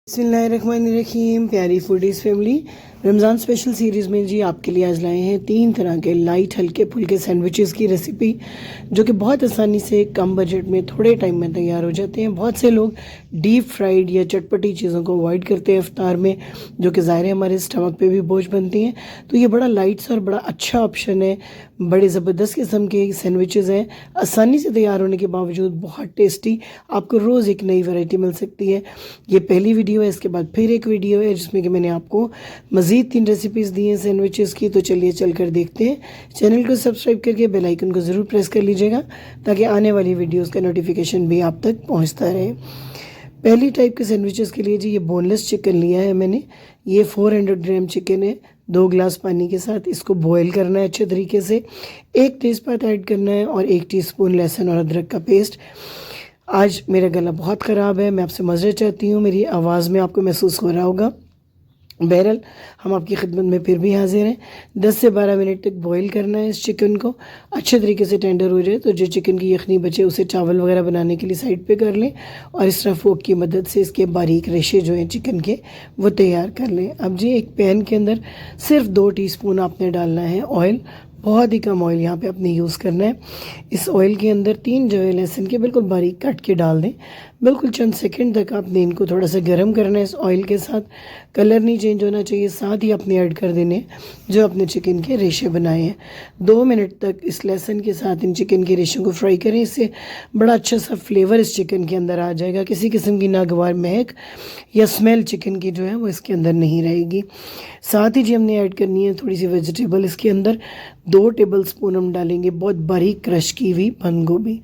बिस्मिल्लाहिर्रहमानिर्रहीम। प्यारी foodies family, Ramzan special series में जी आपके लिए आज लाए हैं 3 तरह के लाइट हल्के फुल्के सैंडविचेस की रेसिपी, जो कि बहुत आसानी से कम बजट में थोड़े टाइम में तैयार हो जाते हैं। बहुत से लोग डीप फ्राइड या चटपटी चीज़ों को अवॉइड करते हैं इफ्तार में, जो कि ज़ाहिर है हमारे स्टमक पे भी बोझ बनती हैं। तो ये बड़ा लाइट्स और बड़ा अच्छा ऑप्शन है। बड़े ज़बरदस्त किस्म के सैंडविचेज़ हैं, आसानी से तैयार होने के बावजूद बहुत टेस्टी। आपको रोज़ एक नई वैरायटी मिल सकती है। ये पहली वीडियो है, इसके बाद फिर एक वीडियो है जिसमें कि मैंने आपको मज़ीद 3 रेसिपीज़ दी हैं सैंडविचेस की। तो चलिए चलकर देखते हैं। चैनल को सब्सक्राइब करके बेल आइकन को ज़रूर प्रेस कर लीजिएगा ताकि आने वाली वीडियोस का नोटिफिकेशन भी आप तक पहुंचता रहे। पहली टाइप के सैंडविचेस के लिए जी ये बोनलेस चिकन लिया है मैंने। ये 400 ग्राम चिकन है। 2 गिलास पानी के साथ इसको बॉयल करना है अच्छे तरीके से। 1 तेज़पात ऐड करना है और 1 टीस्पून लहसुन और अदरक का पेस्ट। आज मेरा गला बहुत ख़राब है, मैं आपसे माज़रत चाहती हूँ, मेरी आवाज़ में आपको महसूस हो रहा होगा। बहरहाल हम आपकी खिदमत में फिर भी हाजिर हैं। 10 से 12 मिनट तक बॉईल करना है इस चिकन को। अच्छे तरीके से टेंडर हो जाए तो जो चिकन की यखनी बचे उसे चावल वगैरह बनाने के लिए साइड पे कर लें और इस तरह फोक की मदद से इसके बारीक रेशे जो हैं चिकन के वो तैयार कर लें। अब जी एक पैन के अंदर सिर्फ 2 टीस्पून आपने डालना है ऑयल। बहुत ही कम ऑयल यहाँ पे आपने यूज़ करना है। इस ऑयल के अंदर 3 जो है लहसुन के बिल्कुल बारीक काट के डाल दें। बिल्कुल चंद सेकंड तक आपने इनको थोड़ा सा गर्म करना है इस ऑयल के साथ। कलर नहीं चेंज होना चाहिए। साथ ही आपने ऐड कर देने जो अपने चिकन के रेशे बनाए हैं। 2 मिनट तक इस लहसुन के साथ इन चिकन के रेशों को फ्राई करें। इससे बड़ा अच्छा सा फ्लेवर इस चिकन के अंदर आ जाएगा। किसी किस्म की नागवार महक या स्मेल चिकन की जो है वो इसके अंदर नहीं रहेगी। साथ ही जी हमने ऐड करनी है थोड़ी सी वेजिटेबल इसके अंदर। 2 टेबल स्पून हम डालेंगे बहुत बारीक क्रश की हुई बंद गोभी।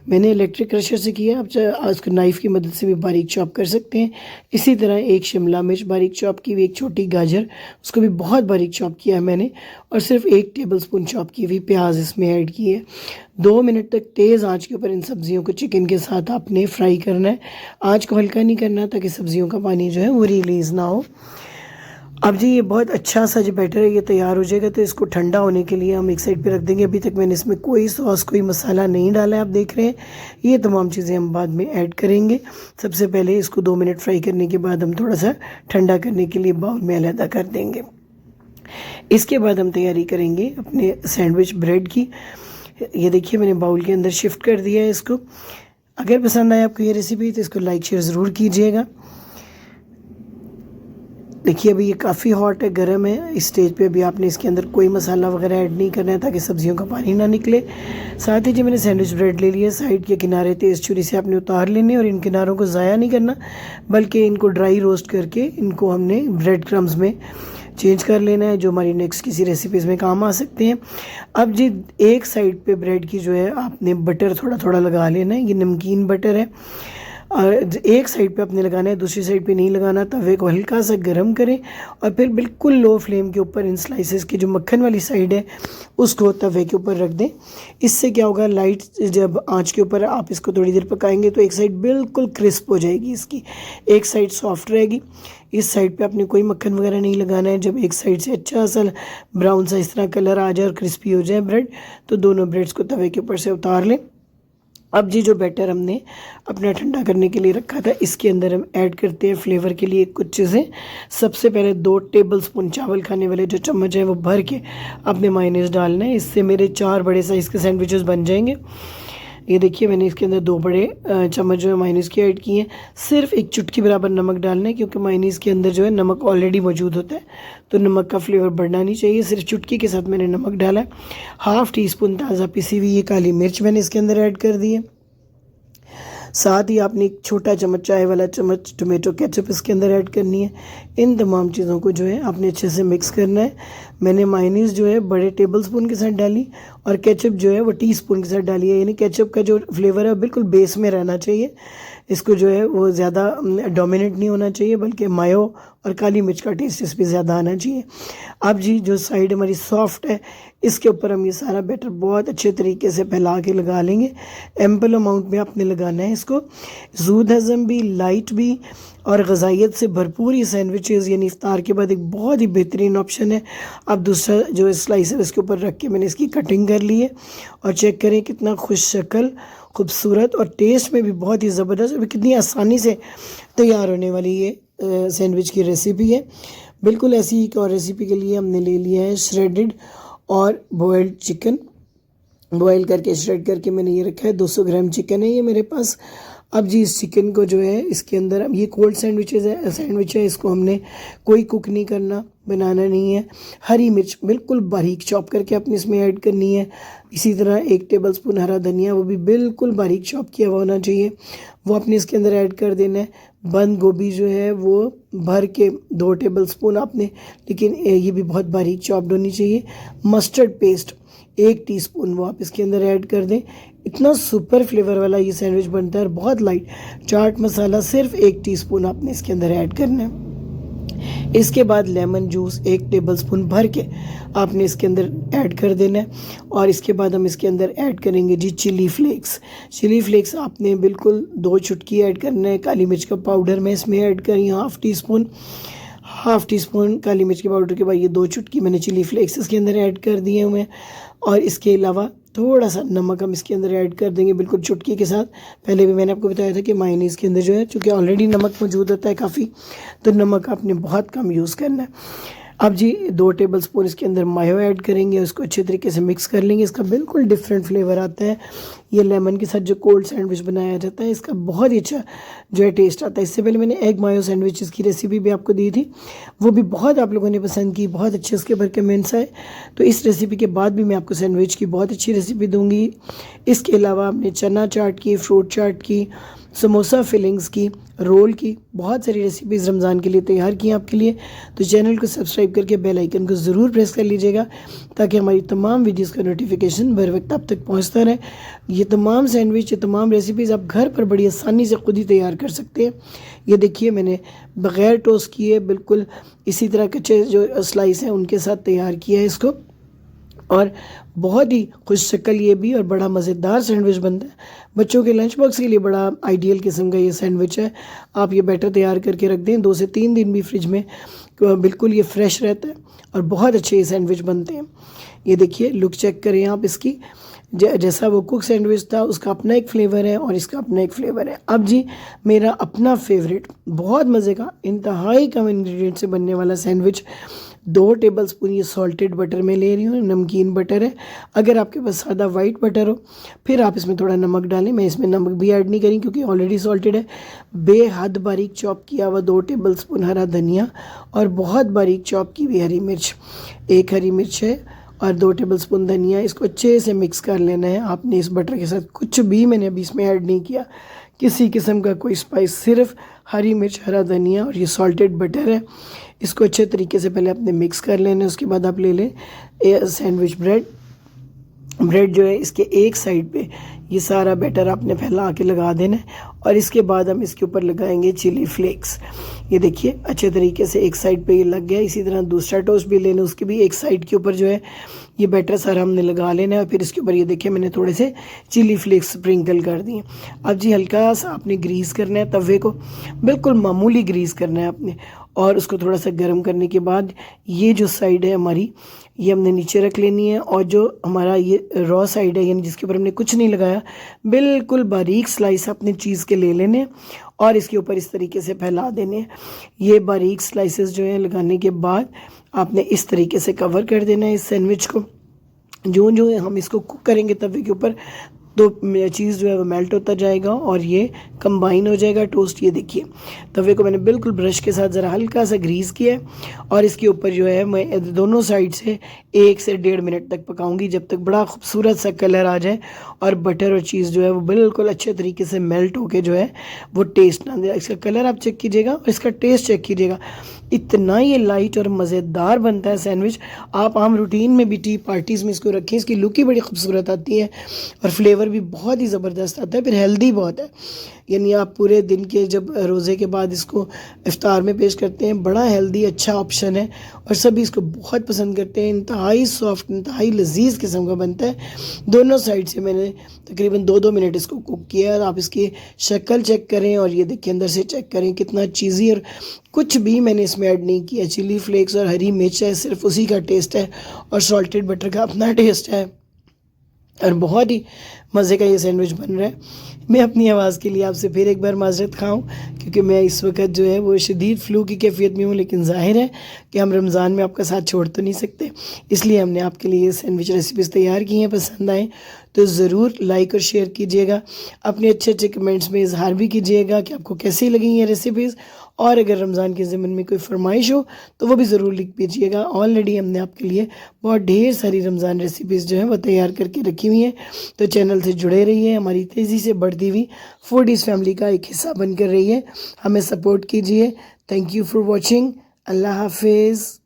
मैंने इलेक्ट्रिक क्रशर से किया, आप उसको नाइफ़ की मदद से भी बारीक चॉप कर सकते हैं। इसी तरह 1 शिमला मिर्च बारीक चॉप की हुई, 1 छोटी गाजर उसको भी बहुत बारीक चॉप किया है मैंने, और सिर्फ 1 टेबल स्पून चॉप की हुई प्याज इसमें ऐड की है। 2 मिनट तक तेज़ आंच के ऊपर इन सब्जियों को चिकन के साथ आपने फ्राई करना है। आंच को हल्का नहीं करना ताकि सब्जियों का पानी जो है वो रिलीज़ ना हो। अब जी ये बहुत अच्छा सा जो बैटर है ये तैयार हो जाएगा, तो इसको ठंडा होने के लिए हम एक साइड पे रख देंगे। अभी तक मैंने इसमें कोई सॉस कोई मसाला नहीं डाला है, आप देख रहे हैं। ये तमाम चीज़ें हम बाद में ऐड करेंगे। सबसे पहले इसको 2 मिनट फ्राई करने के बाद हम थोड़ा सा ठंडा करने के लिए बाउल में अलहदा कर देंगे। इसके बाद हम तैयारी करेंगे अपने सैंडविच ब्रेड की। ये देखिए मैंने बाउल के अंदर शिफ्ट कर दिया है इसको। अगर पसंद आए आपको ये रेसिपी तो इसको लाइक शेयर ज़रूर कीजिएगा। देखिए अभी ये काफ़ी हॉट है, गर्म है। इस स्टेज पे अभी आपने इसके अंदर कोई मसाला वगैरह ऐड नहीं करना है ताकि सब्जियों का पानी ना निकले। साथ ही जी मैंने सैंडविच ब्रेड ले लिया। साइड के किनारे तेज़ छुरी से आपने उतार लेने और इन किनारों को ज़ाया नहीं करना, बल्कि इनको ड्राई रोस्ट करके इनको हमने ब्रेड क्रम्स में चेंज कर लेना है, जो हमारी नेक्स्ट किसी रेसिपीज़ में काम आ सकते हैं। अब जी एक साइड पे ब्रेड की जो है आपने बटर थोड़ा थोड़ा लगा लेना है। ये नमकीन बटर है और एक साइड पे आपने लगाना है, दूसरी साइड पे नहीं लगाना। तवे को हल्का सा गर्म करें और फिर बिल्कुल लो फ्लेम के ऊपर इन स्लाइसेस की जो मक्खन वाली साइड है उसको तवे के ऊपर रख दें। इससे क्या होगा, लाइट जब आंच के ऊपर आप इसको थोड़ी देर पकाएंगे तो एक साइड बिल्कुल क्रिस्प हो जाएगी, इसकी एक साइड सॉफ्ट रहेगी। इस साइड पे आपने कोई मक्खन वगैरह नहीं लगाना है। जब एक साइड से अच्छा सा ब्राउन सा इस तरह कलर आ जाए और क्रिस्पी हो जाए ब्रेड, तो दोनों ब्रेड्स को तवे के ऊपर से उतार लें। अब जी जो बैटर हमने अपना ठंडा करने के लिए रखा था इसके अंदर हम ऐड करते हैं फ्लेवर के लिए कुछ चीज़ें। सबसे पहले 2 टेबल स्पून चावल खाने वाले जो चम्मच है वो भर के आपने मायोनीज़ डालना है। इससे मेरे 4 बड़े साइज़ के सैंडविचेस बन जाएंगे। ये देखिए मैंने इसके अंदर 2 बड़े चम्मच जो है मायोनीज़ की ऐड किए हैं। सिर्फ 1 चुटकी बराबर नमक डालना है, क्योंकि मायोनीज़ के अंदर जो है नमक ऑलरेडी मौजूद होता है, तो नमक का फ्लेवर बढ़ना नहीं चाहिए। सिर्फ चुटकी के साथ मैंने नमक डाला है। 1/2 टीस्पून ताज़ा पिसी हुई ये काली मिर्च मैंने इसके अंदर ऐड कर दी है। साथ ही आपने 1 छोटा चम्मच चाय वाला चम्मच टोमेटो केचप इसके अंदर ऐड करनी है। इन तमाम चीज़ों को जो है आपने अच्छे से मिक्स करना है। मैंने मायोनीज़ जो है बड़े टेबल स्पून के साथ डाली और केचप जो है वो टीस्पून के साथ डाली है। यानी केचप का जो फ्लेवर है बिल्कुल बेस में रहना चाहिए। इसको जो है वो ज़्यादा डोमिनेट नहीं होना चाहिए, बल्कि मायो और काली मिर्च का टेस्ट इस पर ज़्यादा आना चाहिए। अब जी जो साइड हमारी सॉफ्ट है इसके ऊपर हम ये सारा बैटर बहुत अच्छे तरीके से फैला के लगा लेंगे। एम्पल अमाउंट में आपने लगाना है इसको। ज़ूद हज़म भी, लाइट भी और ग़ज़ाइयत से भरपूर ये सैंडविचेज़ यानी इफ्तार के बाद एक बहुत ही बेहतरीन ऑप्शन है। अब दूसरा जो स्लाइस है इसके ऊपर रख के मैंने इसकी कटिंग कर ली है और चेक करें कितना खुश शक्ल, खूबसूरत और टेस्ट में भी बहुत ही ज़बरदस्त और कितनी आसानी से तैयार होने वाली ये सैंडविच की रेसिपी है। बिल्कुल ऐसी एक और रेसिपी के लिए हमने ले लिया है श्रेडेड और बॉयल्ड चिकन। बॉयल करके श्रेड करके मैंने ये रखा है, 200 ग्राम चिकन है ये मेरे पास। अब जी इस चिकन को जो है इसके अंदर, अब ये कोल्ड सैंडविच है, इसको हमने कोई कुक नहीं करना, बनाना नहीं है। हरी मिर्च बिल्कुल बारीक चॉप करके अपने इसमें ऐड करनी है। इसी तरह 1 टेबलस्पून हरा धनिया, वो भी बिल्कुल बारीक चॉप किया हुआ होना चाहिए, वो अपने इसके अंदर ऐड कर देना है। बंद गोभी जो है वो भर के 2 टेबलस्पून आपने, लेकिन ये भी बहुत बारीक चॉप्ड होनी चाहिए। मस्टर्ड पेस्ट 1 टीस्पून वो आप इसके अंदर ऐड कर दें। इतना सुपर फ्लेवर वाला ये सैंडविच बनता है और बहुत लाइट। चाट मसाला सिर्फ 1 टीस्पून आपने इसके अंदर ऐड करना है। इसके बाद लेमन जूस 1 टेबलस्पून भर के आपने इसके अंदर ऐड कर देना है। और इसके बाद हम इसके अंदर ऐड करेंगे जी चिली फ्लेक्स। चिली फ्लेक्स आपने बिल्कुल 2 चुटकी ऐड करना है। काली मिर्च का पाउडर मैं इसमें ऐड करी हाफ टी स्पून काली मिर्च के पाउडर के बाद ये 2 चुटकी मैंने चिली फ्लेक्स इसके अंदर ऐड कर दिए हुए हैं। और इसके अलावा थोड़ा सा नमक हम इसके अंदर ऐड कर देंगे, बिल्कुल चुटकी के साथ। पहले भी मैंने आपको बताया था कि मायोनीज़ के अंदर जो है, चूँकि ऑलरेडी नमक मौजूद होता है काफ़ी, तो नमक आपने बहुत कम यूज़ करना है। अब जी 2 टेबलस्पून इसके अंदर मायो ऐड करेंगे, उसको अच्छे तरीके से मिक्स कर लेंगे। इसका बिल्कुल डिफरेंट फ्लेवर आता है। ये लेमन के साथ जो कोल्ड सैंडविच बनाया जाता है, इसका बहुत ही अच्छा जो है टेस्ट आता है। इससे पहले मैंने एग मायो सैंडविचेस की रेसिपी भी आपको दी थी, वो भी बहुत आप लोगों ने पसंद की, बहुत अच्छे उसके ऊपर कमेंट्स आए। तो इस रेसिपी के बाद भी मैं आपको सैंडविच की बहुत अच्छी रेसिपी दूँगी। इसके अलावा हमने चना चाट की, फ्रूट चाट की, समोसा फिलिंग्स की, रोल की, बहुत सारी रेसिपीज़ रमज़ान के लिए तैयार की हैं आपके लिए। तो चैनल को सब्सक्राइब करके बेल आइकन को ज़रूर प्रेस कर लीजिएगा, ताकि हमारी तमाम वीडियोस का नोटिफिकेशन बर वक्त आप तक पहुंचता रहे। ये तमाम सैंडविच, ये तमाम रेसिपीज़ आप घर पर बड़ी आसानी से खुद ही तैयार कर सकते हैं। ये देखिए मैंने बग़ैर टोस्ट किए बिल्कुल इसी तरह कच्चे जो स्लाइस हैं उनके साथ तैयार किया है इसको। और बहुत ही खुश शक्ल ये भी और बड़ा मज़ेदार सैंडविच बनता है। बच्चों के लंच बॉक्स के लिए बड़ा आइडियल किस्म का ये सैंडविच है। आप ये बैटर तैयार करके रख दें, 2 से 3 दिन भी फ्रिज में, बिल्कुल ये फ्रेश रहता है और बहुत अच्छे ये सैंडविच बनते हैं। ये देखिए लुक चेक करें आप इसकी, जैसा वो कुक सैंडविच था उसका अपना एक फ्लेवर है और इसका अपना एक फ्लेवर है। अब जी मेरा अपना फेवरेट, बहुत मज़े का, इंतहाई कम इंग्रेडिएंट से बनने वाला सैंडविच, 2 टेबलस्पून ये सॉल्टेड बटर में ले रही हूँ, नमकीन बटर है। अगर आपके पास सादा वाइट बटर हो फिर आप इसमें थोड़ा नमक डालें, मैं इसमें नमक भी ऐड नहीं करी क्योंकि ऑलरेडी सॉल्टेड है। बेहद बारीक चॉप किया हुआ 2 टेबलस्पून हरा धनिया और बहुत बारीक चॉप की हुई हरी मिर्च, 1 हरी मिर्च है और 2 टेबलस्पून धनिया। इसको अच्छे से मिक्स कर लेना है आपने इस बटर के साथ। कुछ भी मैंने अभी इसमें ऐड नहीं किया, किसी किस्म का कोई स्पाइस, सिर्फ हरी मिर्च, हरा धनिया और ये सॉल्टेड बटर है। इसको अच्छे तरीके से पहले आपने मिक्स कर लेना है। उसके बाद आप ले लें सैंडविच ब्रेड जो है इसके एक साइड पे ये सारा बैटर आपने फैला के लगा देना है। और इसके बाद हम इसके ऊपर लगाएंगे चिली फ्लेक्स। ये देखिए अच्छे तरीके से एक साइड पे ये लग गया। इसी तरह दूसरा टोस्ट भी लेना, उसके भी एक साइड के ऊपर जो है ये बैटर सारा हमने लगा लेना है। और फिर इसके ऊपर ये देखिए मैंने थोड़े से चिली फ्लेक्स स्प्रिंकल कर दिए। अब जी हल्का सा आपने ग्रीस करना है तवे को, बिल्कुल मामूली ग्रीस करना है आपने। और उसको थोड़ा सा गर्म करने के बाद ये जो साइड है हमारी, ये हमने नीचे रख लेनी है। और जो हमारा ये रॉ साइड है, यानी जिसके ऊपर हमने कुछ नहीं लगाया, बिल्कुल बारीक स्लाइस अपने चीज़ के ले लेने और इसके ऊपर इस तरीके से फैला देने। ये बारीक स्लाइसेस जो है लगाने के बाद आपने इस तरीके से कवर कर देना है इस सैंडविच को। जो हम इसको कुक करेंगे तवे के ऊपर, तो चीज़ जो है वो मेल्ट होता जाएगा और ये कंबाइन हो जाएगा टोस्ट। ये देखिए तवे को मैंने बिल्कुल ब्रश के साथ ज़रा हल्का सा ग्रीस किया है और इसके ऊपर जो है मैं दोनों साइड से 1 से 1.5 मिनट तक पकाऊंगी, जब तक बड़ा खूबसूरत सा कलर आ जाए और बटर और चीज़ जो है वो बिल्कुल अच्छे तरीके से मेल्ट होके जो है वो टेस्ट ना दे। इसका कलर आप चेक कीजिएगा और इसका टेस्ट चेक कीजिएगा। इतना ये लाइट और मज़ेदार बनता है सैंडविच। आप आम रूटीन में भी, टी पार्टीज़ में इसको रखें, इसकी लुक ही बड़ी खूबसूरत आती है और फ्लेवर भी बहुत ही ज़बरदस्त आता है। फिर हेल्दी बहुत है, यानी आप पूरे दिन के जब रोज़े के बाद इसको इफ्तार में पेश करते हैं, बड़ा हेल्दी अच्छा ऑप्शन है और सभी इसको बहुत पसंद करते हैं। इंतहाई सॉफ्ट, इंतहाई लजीज किस्म का बनता है। दोनों साइड से मैंने तकरीबन 2-2 मिनट इसको कुक किया है। आप इसकी शक्ल चेक करें और ये देखिए अंदर से चेक करें कितना चीज़ी, और कुछ भी मैंने इसमें ऐड नहीं किया। चिली फ्लेक्स और हरी मिर्च है, सिर्फ उसी का टेस्ट है और सॉल्टेड बटर का अपना टेस्ट है और बहुत ही मज़े का ये सैंडविच बन रहा है। मैं अपनी आवाज़ के लिए आपसे फिर एक बार माज़रत खाऊं, क्योंकि मैं इस वक्त जो है वो शदीद फ्लू की कैफियत में हूँ, लेकिन ज़ाहिर है कि हम रमज़ान में आपका साथ छोड़ तो नहीं सकते, इसलिए हमने आपके लिए ये सैंडविच रेसिपीज़ तैयार की हैं। पसंद आएँ तो ज़रूर लाइक और शेयर कीजिएगा, अपने अच्छे अच्छे कमेंट्स में इजहार भी कीजिएगा कि आपको कैसी लगी ये रेसिपीज़, और अगर रमज़ान के ज़िमन में कोई फरमाइश हो तो वो भी ज़रूर लिख दीजिएगा। ऑलरेडी हमने आपके लिए बहुत ढेर सारी रमज़ान रेसिपीज़ जो हैं वो तैयार करके रखी हुई हैं, तो चैनल से जुड़े रहिए, हमारी तेज़ी से बढ़ती हुई फूडीज़ फैमिली का एक हिस्सा बनकर रहिए, हमें सपोर्ट कीजिए। Thank you for watching. Allah हाफिज़।